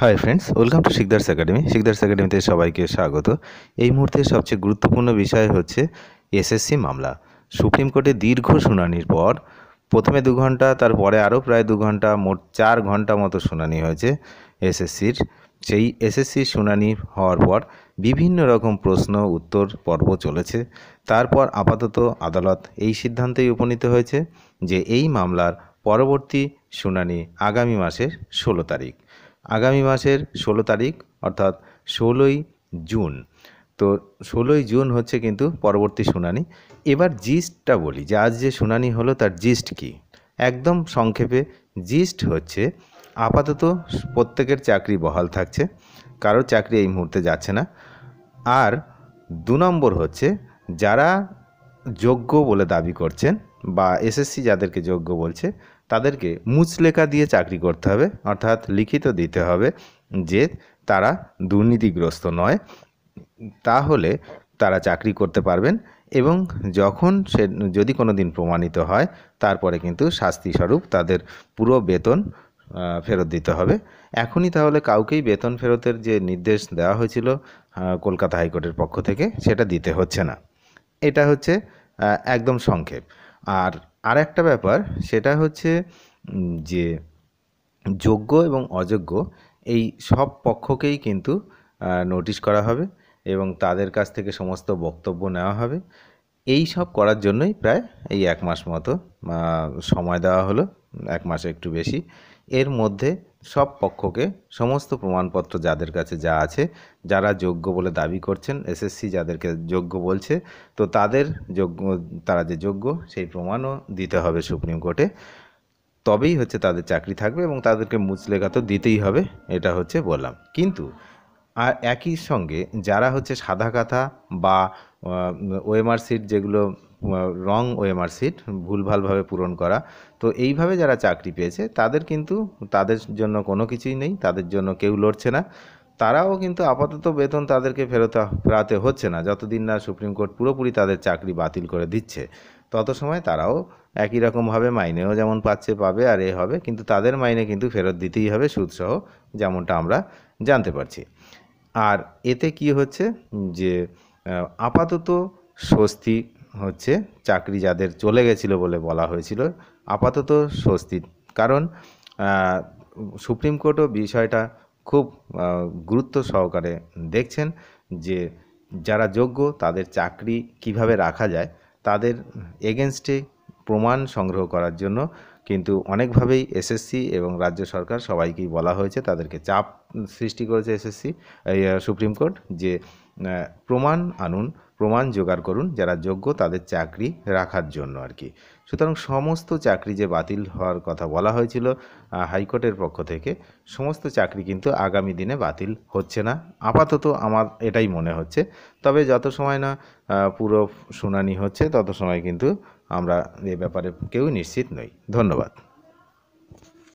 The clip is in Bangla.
Hi friends, welcome to Sikdar's academy. Sikdar's একাডেমিতে সবাইকে স্বাগত। এই মুহূর্তে সবচেয়ে গুরুত্বপূর্ণ বিষয় হচ্ছে এসএসসি মামলা। সুপ্রিম কোর্টে দীর্ঘ শুনানির পর প্রথমে 2 ঘন্টা, তারপরে আরও প্রায় 2 ঘন্টা, মোট 4 ঘন্টা মতো শুনানি হয়েছে এসএসসির। সেই এসএসসির শুনানি হওয়ার পর বিভিন্ন রকম প্রশ্ন উত্তর পর্ব চলেছে। তারপর আপাতত আদালত এই সিদ্ধান্তেই উপনীত হয়েছে যে এই মামলার পরবর্তী শুনানি আগামী মাসের 16 তারিখ। আগামী মাসের 16 তারিখ অর্থাৎ 16ই জুন। তো 16ই জুন হচ্ছে কিন্তু পরবর্তী শুনানি। এবার জিস্টটা বলি যে আজ যে শুনানি হলো তার জিস্ট কী। একদম সংক্ষেপে জিস্ট হচ্ছে আপাতত প্রত্যেকের চাকরি বহাল থাকছে, কারোর চাকরি এই মুহূর্তে যাচ্ছে না। আর 2 নম্বর হচ্ছে যারা যোগ্য বলে দাবি করছেন বা এসএসসি যাদেরকে যোগ্য বলছে তাদেরকে মুচলেখা দিয়ে চাকরি করতে হবে, অর্থাৎ লিখিত দিতে হবে যে তারা দুর্নীতিগ্রস্ত নয়, তাহলে তারা চাকরি করতে পারবেন। এবং যখন সে যদি কোনো দিন প্রমাণিত হয় তারপরে কিন্তু শাস্তিস্বরূপ তাদের পুরো বেতন ফেরত দিতে হবে। এখনই তাহলে কাউকেই বেতন ফেরতের যে নির্দেশ দেওয়া হয়েছিল কলকাতা হাইকোর্টের পক্ষ থেকে সেটা দিতে হচ্ছে না। এটা হচ্ছে একদম সংক্ষেপ। আর আরেকটা ব্যাপার সেটা হচ্ছে যে যোগ্য এবং অযোগ্য এই সব পক্ষকেই কিন্তু নোটিশ করা হবে এবং তাদের কাছ থেকে সমস্ত বক্তব্য নেওয়া হবে। এই সব করার জন্যই প্রায় এই 1 মাস মতো সময় দেওয়া হলো, 1 মাসে একটু বেশি। এর মধ্যে সব পক্ষকে সমস্ত প্রমাণপত্র যাদের কাছে যা আছে, যারা যোগ্য বলে দাবি করছেন, এসএসসি যাদেরকে যোগ্য বলছে, তো তারা যে যোগ্য সেই প্রমাণও দিতে হবে সুপ্রিম কোর্টে। তবেই হচ্ছে তাদের চাকরি থাকবে এবং তাদেরকে মুচলেখা তো দিতেই হবে, এটা হচ্ছে বললাম। কিন্তু আর একই সঙ্গে যারা হচ্ছে সাদা কাথা বা ওএমআর সিট, যেগুলো রং ওএমআর সিট ভুলভালভাবে পূরণ করা, তো এইভাবে যারা চাকরি পেয়েছে তাদের জন্য কোনো কিছুই নেই, তাদের জন্য কেউ লড়ছে না। তারাও কিন্তু আপাতত বেতন তাদেরকে ফেরাতে হচ্ছে না, যতদিন না সুপ্রিম কোর্ট পুরোপুরি তাদের চাকরি বাতিল করে দিচ্ছে। তত সময় তারাও একই রকমভাবে মাইনেও যেমন পাবে আর হবে, কিন্তু তাদের মাইনে কিন্তু ফেরত দিতেই হবে সুদসহ, যেমনটা আমরা জানতে পারছি। আর এতে কি হচ্ছে যে আপাতত স্বস্তি হচ্ছে, চাকরি যাদের চলে গেছিলো বলে বলা হয়েছিল আপাতত স্বস্তি। কারণ সুপ্রিম কোর্টও বিষয়টা খুব গুরুত্ব সহকারে দেখছেন যে যারা যোগ্য তাদের চাকরি কিভাবে রাখা যায়, তাদের এগেনস্টে প্রমাণ সংগ্রহ করার জন্য কিন্তু অনেকভাবেই এসএসসি এবং রাজ্য সরকার সবাইকেই বলা হয়েছে, তাদেরকে চাপ সৃষ্টি করেছে সুপ্রিম কোর্ট যে প্রমাণ আনুন, প্রমাণ জোগাড় করুন যারা যোগ্য তাদের চাকরি রাখার জন্য আর কি। সুতরাং সমস্ত চাকরি যে বাতিল হওয়ার কথা বলা হয়েছিল হাইকোর্টের পক্ষ থেকে, সমস্ত চাকরি কিন্তু আগামী দিনে বাতিল হচ্ছে না আপাতত, আমার এটাই মনে হচ্ছে। তবে যত সময় না পুরো শুনানি হচ্ছে তত সময় কিন্তু আমরা এ ব্যাপারে কেউ নিশ্চিত নই। ধন্যবাদ।